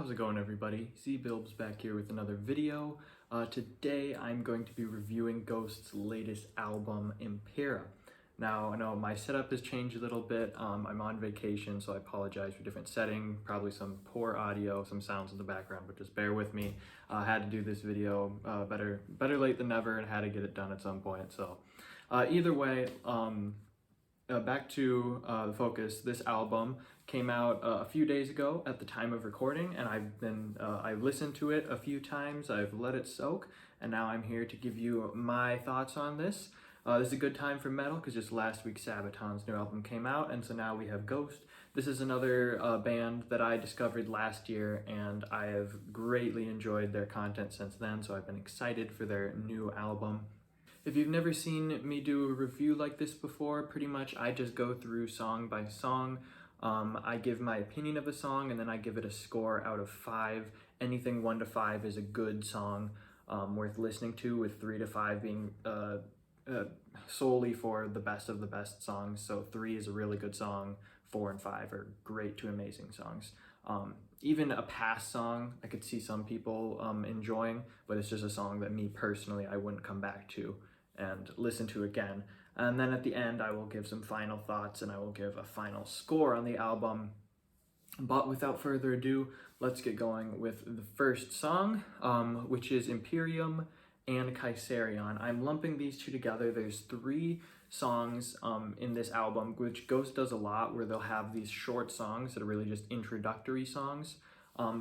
How's it going, everybody? ZBilbs back here with another video. Today I'm going to be reviewing Ghost's latest album, Impera. Now, I know my setup has changed a little bit. I'm on vacation, so I apologize for different setting, probably some poor audio, some sounds in the background, but just bear with me. I had to do this video, better late than never, and had to get it done at some point. So either way, back to the focus. This album came out a few days ago at the time of recording, and I've listened to it a few times. I've let it soak, and now I'm here to give you my thoughts on this. This is a good time for metal because just last week Sabaton's new album came out, and so now we have Ghost. This is another band that I discovered last year, and I have greatly enjoyed their content since then, so I've been excited for their new album. If you've never seen me do a review like this before, pretty much I just go through song by song. I give my opinion of a song, and then I give it a score out of 5. Anything 1 to 5 is a good song worth listening to, with 3 to 5 being solely for the best of the best songs. So 3 is a really good song, 4 and 5 are great to amazing songs. Even a past song I could see some people enjoying, but it's just a song that me personally I wouldn't come back to and listen to again. And then at the end I will give some final thoughts and I will give a final score on the album. But without further ado, let's get going with the first song, which is Imperium and Kaiserion. I'm lumping these two together. There's 3 songs in this album, which Ghost does a lot, where they'll have these short songs that are really just introductory songs.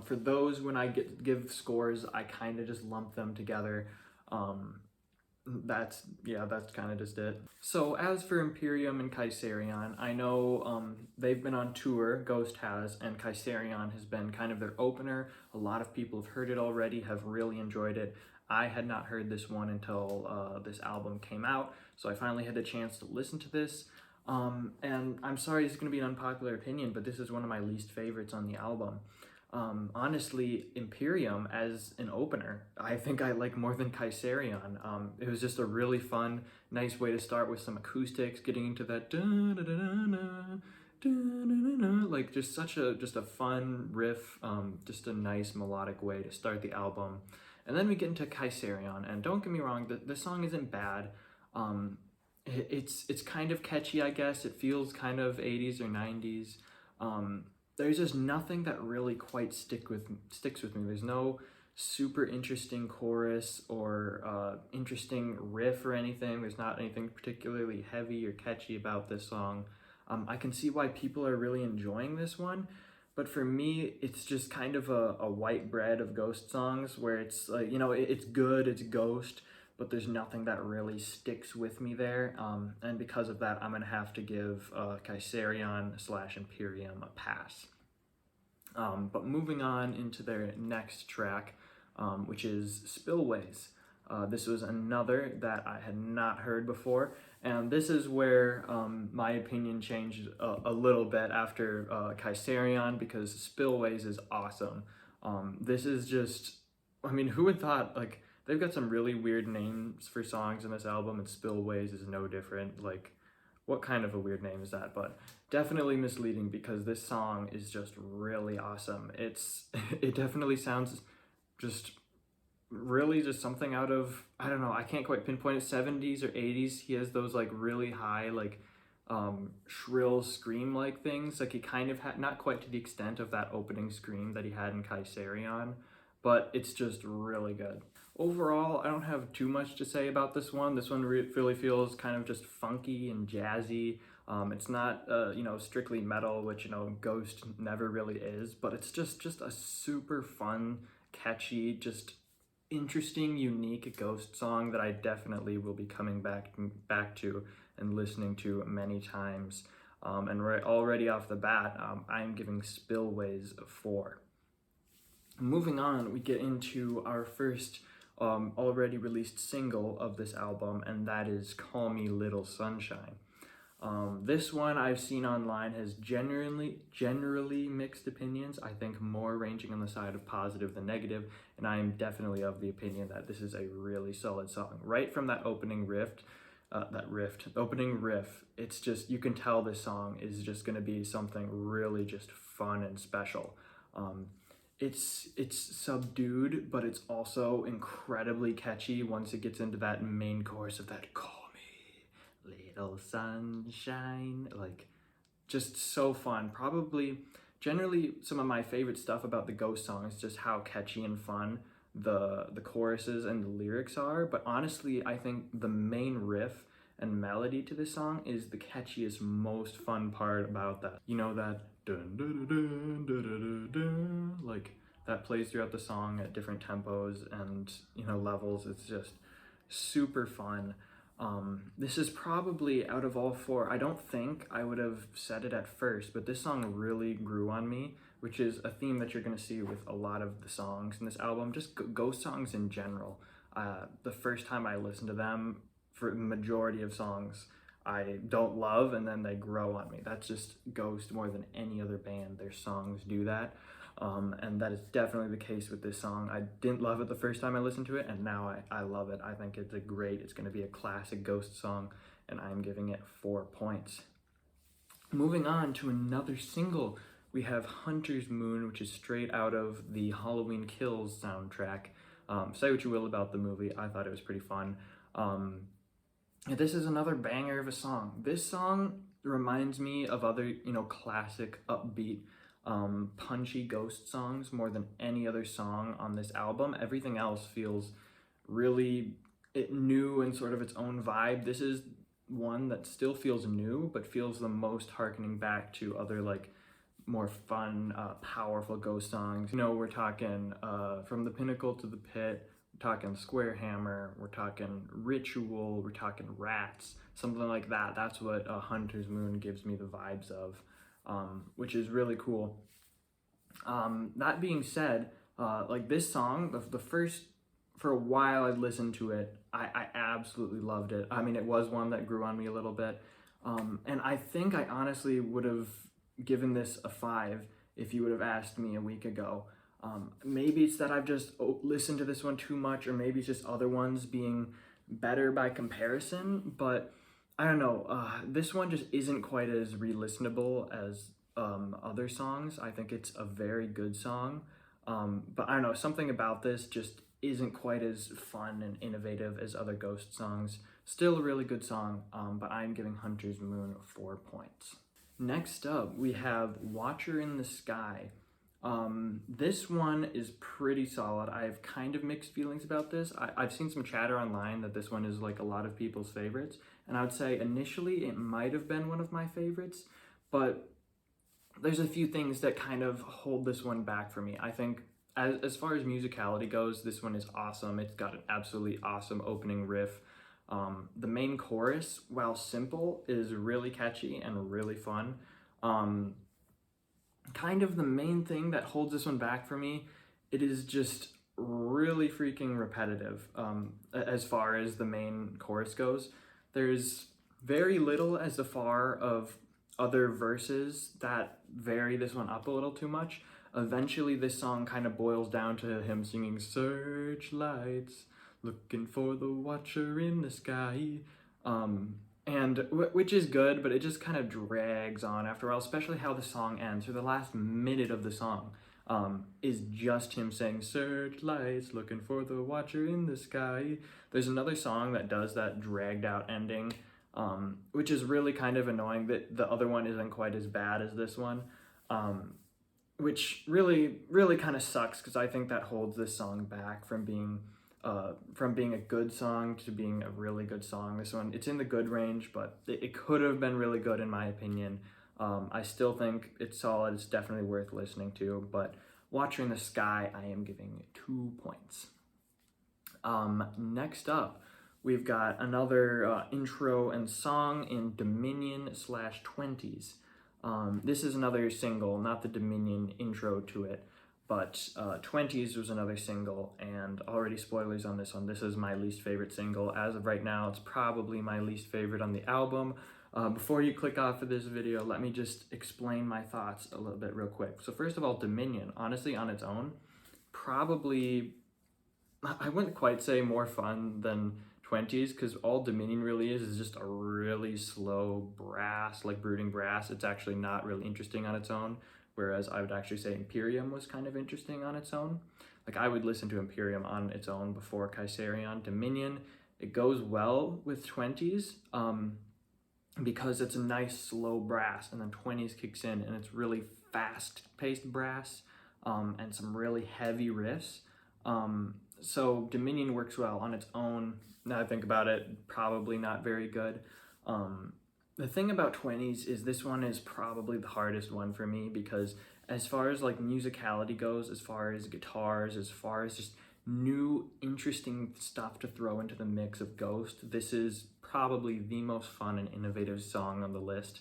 For those, when I give scores, I kind of just lump them together. That's kind of just it. So as for Imperium and Kaiserion, I know they've been on tour, Ghost has, and Kaiserion has been kind of their opener. A lot of people have heard it already, have really enjoyed it. I had not heard this one until this album came out, so I finally had the chance to listen to this. And I'm sorry, this is going to be an unpopular opinion, but this is one of my least favorites on the album. Honestly, Imperium as an opener, I think I like more than Kaiserion. It was just a really fun, nice way to start with some acoustics, getting into that like just a fun riff, just a nice melodic way to start the album. And then we get into Kaiserion, and don't get me wrong, the song isn't bad. It's kind of catchy, I guess. It feels kind of 80s or 90s. There's just nothing that really quite sticks with me. There's no super interesting chorus or interesting riff or anything. There's not anything particularly heavy or catchy about this song. I can see why people are really enjoying this one, but for me, it's just kind of a white bread of Ghost songs where it's like, you know, it's good, it's Ghost, but there's nothing that really sticks with me there. And because of that, I'm gonna have to give Kaiserion/Imperium a pass. But moving on into their next track, which is Spillways. This was another that I had not heard before, and this is where my opinion changed a little bit after Kaiserion, because Spillways is awesome. This is just, I mean, who would thought, like, they've got some really weird names for songs in this album, and Spillways is no different. Like, what kind of a weird name is that? But definitely misleading, because this song is just really awesome. It definitely sounds just really just something out of, I don't know, I can't quite pinpoint it, 70s or 80s. He has those like really high, like shrill scream like things. Like he kind of had, not quite to the extent of that opening scream that he had in Kaiserion, but it's just really good. Overall, I don't have too much to say about this one. This one really feels kind of just funky and jazzy. It's not, you know, strictly metal, which, you know, Ghost never really is, but it's just a super fun, catchy, just interesting, unique Ghost song that I definitely will be coming back to and listening to many times. And already off the bat, I'm giving Spillways a 4. Moving on, we get into our first already released single of this album, and that is Call Me Little Sunshine. This one I've seen online has generally mixed opinions. I think more ranging on the side of positive than negative, and I am definitely of the opinion that this is a really solid song. Right from that opening opening riff, it's just, you can tell this song is just going to be something really just fun and special. it's subdued, but it's also incredibly catchy once it gets into that main chorus of that "Call me little sunshine." Like, just so fun. Probably, generally, some of my favorite stuff about the Ghost song is just how catchy and fun the choruses and the lyrics are. But honestly, I think the main riff and melody to this song is the catchiest, most fun part about that. You know, that dun dun dun dun dun dun dun, like that plays throughout the song at different tempos and, you know, levels. It's just super fun. This is probably, out of all four, I don't think I would have said it at first, but this song really grew on me, which is a theme that you're going to see with a lot of the songs in this album, just Ghost songs in general. The first time I listened to them, for the majority of songs, I don't love, and then they grow on me. That's just Ghost more than any other band. Their songs do that. And that is definitely the case with this song. I didn't love it the first time I listened to it, and now I love it. I think it's it's going to be a classic Ghost song, and I'm giving it 4 points. Moving on to another single, we have Hunter's Moon, which is straight out of the Halloween Kills soundtrack. Say what you will about the movie, I thought it was pretty fun. This is another banger of a song. This song reminds me of other, you know, classic upbeat punchy Ghost songs more than any other song on this album. Everything else feels really new and sort of its own vibe. This is one that still feels new, but feels the most harkening back to other, like, more fun, powerful Ghost songs. You know, we're talking From the Pinnacle to the Pit, we're talking Square Hammer, we're talking Ritual, we're talking Rats, something like that. That's what Hunter's Moon gives me the vibes of. Which is really cool. That being said, like this song, the first, for a while I'd listened to it, I absolutely loved it. I mean, it was one that grew on me a little bit. And I think I honestly would have given this a 5 if you would have asked me a week ago. Maybe it's that I've just listened to this one too much, or maybe it's just other ones being better by comparison, but I don't know, this one just isn't quite as re-listenable as other songs. I think it's a very good song, but I don't know, something about this just isn't quite as fun and innovative as other Ghost songs. Still a really good song, but I'm giving Hunter's Moon 4 points. Next up, we have Watcher in the Sky. This one is pretty solid. I have kind of mixed feelings about this. I've seen some chatter online that this one is like a lot of people's favorites, and I would say initially it might have been one of my favorites, but there's a few things that kind of hold this one back for me. I think as far as musicality goes, this one is awesome. It's got an absolutely awesome opening riff. The main chorus, while simple, is really catchy and really fun. Kind of the main thing that holds this one back for me, it is just really freaking repetitive as far as the main chorus goes. There's very little as far of other verses that vary this one up a little too much. Eventually this song kind of boils down to him singing "Searchlights, looking for the watcher in the sky," and which is good, but it just kind of drags on after a while, especially how the song ends. For the last minute of the song is just him saying "Searchlights, looking for the watcher in the sky." There's another song that does that dragged out ending, which is really kind of annoying that the other one isn't quite as bad as this one, which really kind of sucks, because I think that holds this song back from being a good song to being a really good song. This one, it's in the good range, but it could have been really good in my opinion. I still think it's solid. It's definitely worth listening to, but Watcher in the Sky, I am giving 2 points. Next up, we've got another intro and song in Dominion/20s. This is another single, not the Dominion intro to it, but 20s was another single, and already spoilers on this one. This is my least favorite single. As of right now, it's probably my least favorite on the album. Before you click off of this video, let me just explain my thoughts a little bit real quick. So first of all, Dominion, honestly, on its own, probably, I wouldn't quite say more fun than 20s, because all Dominion really is just a really slow brass, like brooding brass. It's actually not really interesting on its own. whereas I would actually say Imperium was kind of interesting on its own. Like, I would listen to Imperium on its own before Kaiserion. Dominion, it goes well with 20s, because it's a nice slow brass, and then 20s kicks in and it's really fast-paced brass, and some really heavy riffs. So Dominion works well on its own. Now I think about it, probably not very good. The thing about 20s is this one is probably the hardest one for me, because as far as like musicality goes, as far as guitars, as far as just new interesting stuff to throw into the mix of Ghost, this is probably the most fun and innovative song on the list.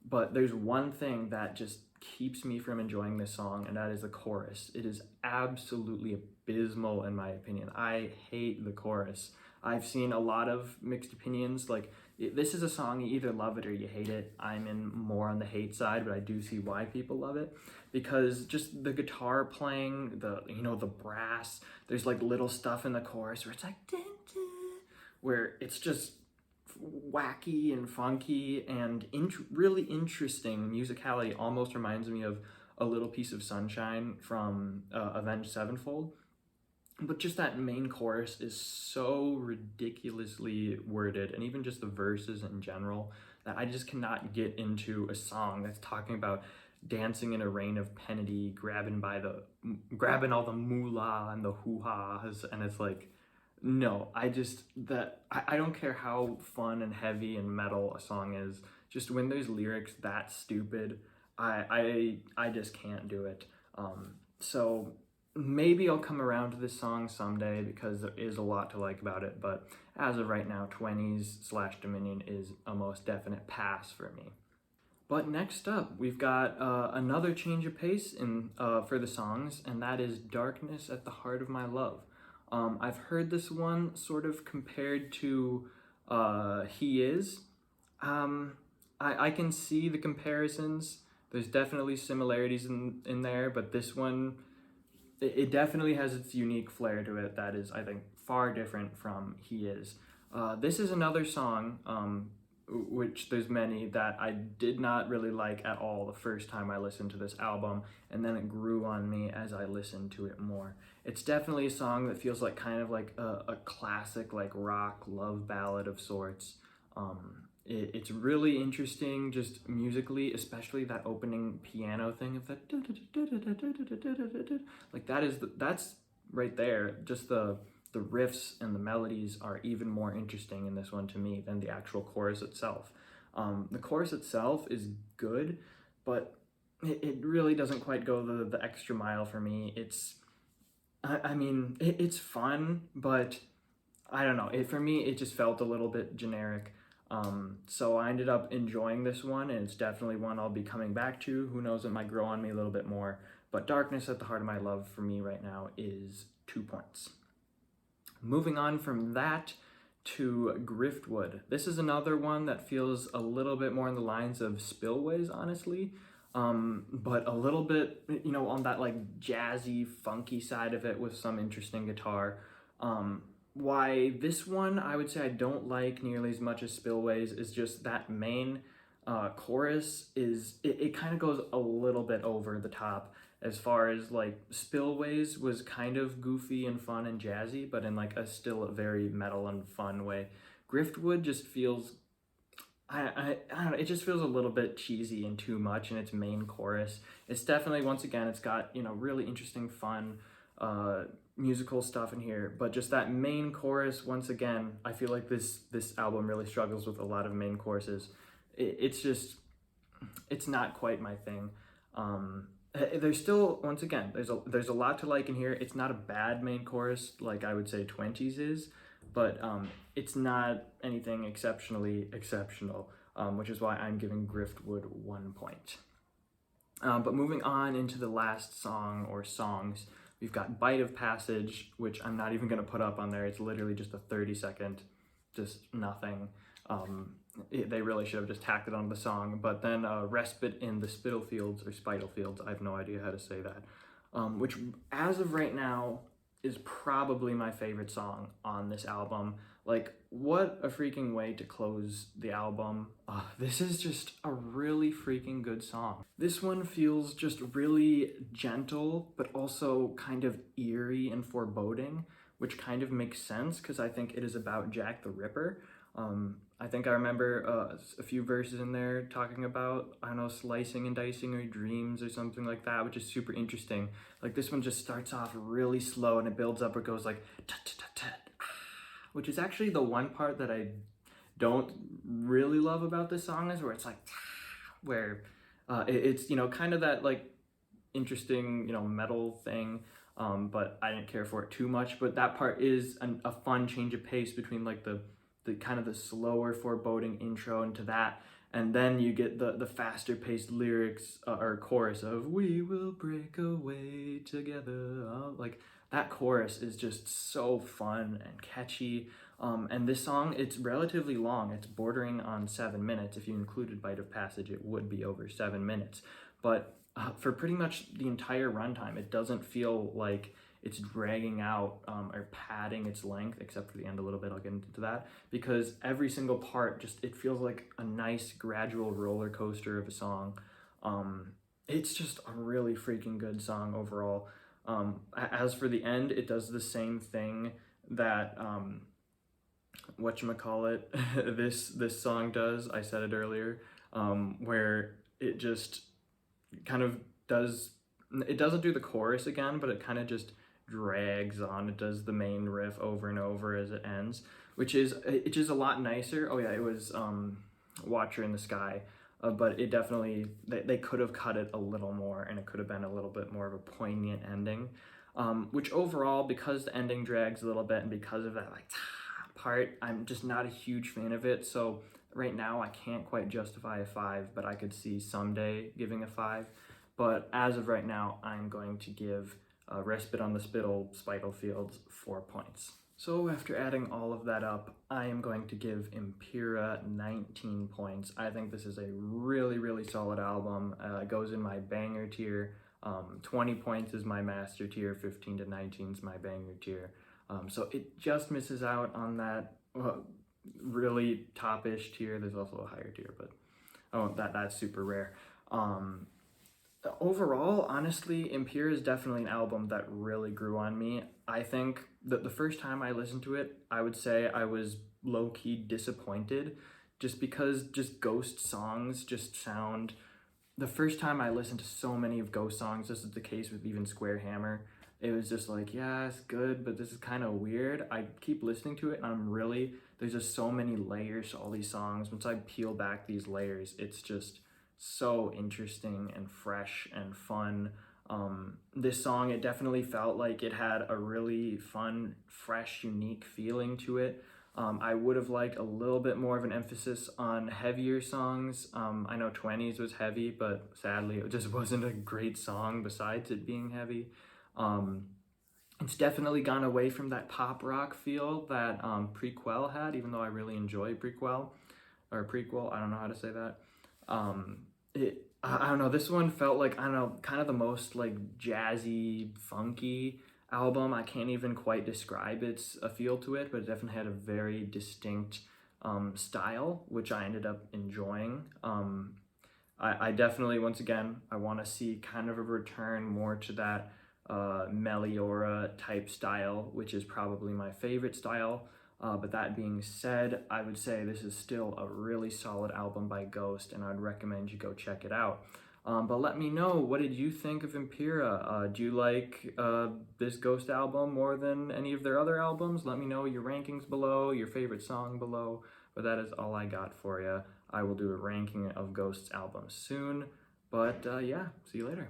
But there's one thing that just keeps me from enjoying this song, and that is the chorus. It is absolutely abysmal in my opinion. I hate the chorus. I've seen a lot of mixed opinions. Like, this is a song, you either love it or you hate it. I'm in more on the hate side, but I do see why people love it, because just the guitar playing, the brass, there's like little stuff in the chorus where it's like dun, dun, where it's just wacky and funky and really interesting musicality. Almost reminds me of A Little Piece of Sunshine from Avenged Sevenfold. But just that main chorus is so ridiculously worded, and even just the verses in general, that I just cannot get into a song that's talking about dancing in a rain of penity, grabbing all the moolah and the hoo-has, and it's like, no, I don't care how fun and heavy and metal a song is, just when there's lyrics that stupid, I just can't do it. So maybe I'll come around to this song someday, because there is a lot to like about it, but as of right now, 20s/Dominion is a most definite pass for me. But next up, we've got another change of pace for the songs, and that is Darkness at the Heart of My Love. I've heard this one sort of compared to He Is. I can see the comparisons. There's definitely similarities in there, but this one, it definitely has its unique flair to it that is, I think, far different from He Is. This is another song, which there's many, that I did not really like at all the first time I listened to this album, and then it grew on me as I listened to it more. It's definitely a song that feels like kind of like a classic like rock love ballad of sorts. It's really interesting just musically, especially that opening piano thing of that like that's right there. Just the riffs and the melodies are even more interesting in this one to me than the actual chorus itself. The chorus itself is good, but it really doesn't quite go the extra mile for me. It's fun, but I don't know. For me, it just felt a little bit generic. So I ended up enjoying this one, and it's definitely one I'll be coming back to. Who knows, it might grow on me a little bit more. But Darkness at the Heart of My Love for me right now is 2 points. Moving on from that to Griftwood. This is another one that feels a little bit more in the lines of Spillways, honestly. But a little bit, on that like jazzy, funky side of it with some interesting guitar. Why this one I would say I don't like nearly as much as Spillways is just that main chorus it kind of goes a little bit over the top, as far as like Spillways was kind of goofy and fun and jazzy, but in like a still very metal and fun way. Griftwood just feels, I don't know, it just feels a little bit cheesy and too much in its main chorus. It's definitely, once again, it's got, really interesting, fun, musical stuff in here, but just that main chorus, once again, I feel like this album really struggles with a lot of main choruses. It's not quite my thing. There's still, once again, there's a lot to like in here. It's not a bad main chorus like I would say 20s is, but it's not anything exceptionally exceptional, which is why I'm giving Griftwood 1 point. But moving on into the last song or songs, we've got Bite of Passage, which I'm not even going to put up on there. It's literally just a 30-second, just nothing. They really should have just tacked it on the song. But then Respite in the Spitalfields, or Spitalfields, I have no idea how to say that. Which, as of right now, is probably my favorite song on this album. Like, what a freaking way to close the album. This is just a really freaking good song. This one feels just really gentle, but also kind of eerie and foreboding, which kind of makes sense because I think it is about Jack the Ripper. I think I remember a few verses in there talking about, I don't know, slicing and dicing your dreams or something like that, which is super interesting. Like, this one just starts off really slow and it builds up. It goes like, which is actually the one part that I don't really love about this song, is where it's like, where it's, you know, kind of that like interesting, you know, metal thing. But I didn't care for it too much. But that part is a fun change of pace between like the kind of the slower foreboding intro into that, and then you get the faster paced lyrics or chorus of "We will break away together." Like, that chorus is just so fun and catchy. And this song, it's relatively long. It's bordering on 7 minutes. If you included Bite of Passage, it would be over 7 minutes. But for pretty much the entire runtime, it doesn't feel like it's dragging out or padding its length, except for the end a little bit. I'll get into that, because every single part it feels like a nice gradual roller coaster of a song. It's just a really freaking good song overall. As for the end, it does the same thing that whatchamacallit, this song does. I said it earlier, where it just kind of doesn't do the chorus again, but it kind of just drags on. It does the main riff over and over as it ends, which is a lot nicer. Oh yeah, it was Watcher in the Sky, but it definitely, they could have cut it a little more, and it could have been a little bit more of a poignant ending, which overall, because the ending drags a little bit and because of that like part, I'm just not a huge fan of it. So right now I can't quite justify a 5, but I could see someday giving a 5. But as of right now, I'm going to give Respite on the Spital Fields 4 points. So after adding all of that up, I am going to give Impera 19 points. I think this is a really, really solid album. It goes in my banger tier. 20 points is my master tier, 15 to 19 is my banger tier. So it just misses out on that really top-ish tier. There's also a higher tier, but that's super rare. Overall, honestly, Impera is definitely an album that really grew on me. I think that the first time I listened to it, I would say I was low-key disappointed, just because Ghost songs just sound... The first time I listened to so many of Ghost songs, this is the case with even Square Hammer, it was just like, yeah, it's good, but this is kind of weird. I keep listening to it, and there's just so many layers to all these songs. Once I peel back these layers, it's just so interesting and fresh and fun. This song, it definitely felt like it had a really fun, fresh, unique feeling to it. I would have liked a little bit more of an emphasis on heavier songs. I know 20s was heavy, but sadly it just wasn't a great song besides it being heavy. It's definitely gone away from that pop rock feel that Prequel had, even though I really enjoy Prequel, or Prequel, I don't know how to say that. I don't know, this one felt like, I don't know, kind of the most like jazzy, funky album. I can't even quite describe its feel to it, but it definitely had a very distinct style, which I ended up enjoying. I definitely, once again, I want to see kind of a return more to that Meliora type style, which is probably my favorite style. But that being said, I would say this is still a really solid album by Ghost, and I'd recommend you go check it out. But let me know, what did you think of Impera? Do you like this Ghost album more than any of their other albums? Let me know your rankings below, your favorite song below. But that is all I got for you. I will do a ranking of Ghost's albums soon. But yeah, see you later.